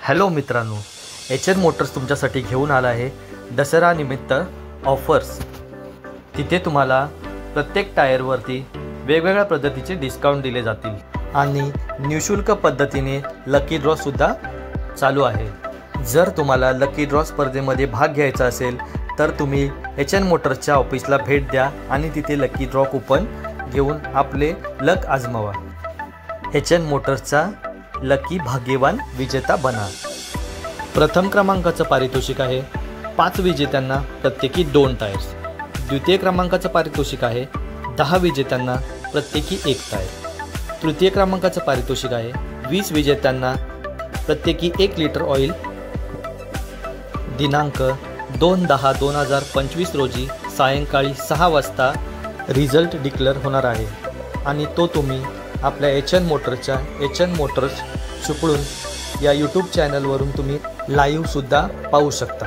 Hello मित्रांनो, H N Motors तुमच्यासाठी घेऊन आला आहे दसरा निमित्त ऑफर्स। तिथे तुम्हाला प्रत्येक टायरवरती वेगवेगळ्या पद्धतीचे डिस्काउंट दिले जातील आणि निशुल्क पद्धतीने लकी ड्रॉ सुद्धा चालू आहे। जर तुम्हाला लकी ड्रॉ स्पर्धेमध्ये भाग घ्यायचा असेल तर तुम्ही एच एन मोटर्सच्या ऑफिसला भेट द्या आणि तिथे लकी ड्रॉ कुपन घेऊन आपले लक आजमावा। एच एन मोटर्सचा लकी भाग्यवान विजेता बना। प्रथम क्रमांकाचं पारितोषिक आहे 5 विजेत्यांना प्रत्येकी 2 टायर्स। द्वितीय क्रमांकाचं पारितोषिक आहे 10 विजेत्यांना प्रत्येकी 1 टायर। तृतीय क्रमांकाचं पारितोषिक आहे 20 विजेत्यांना प्रत्येकी 1 लिटर ऑइल। दिनांक 2/10/2025 रोजी सायंकाळी 6 वाजता रिझल्ट डिक्लेअर होणार आहे आणि तो तुम्ही आपल्या एच एन मोटर्सच्या एच एन मोटर्स चिपळूण या यूट्यूब चॅनलवरून तुम्ही लाईव्ह सुद्धा पाहू शकता।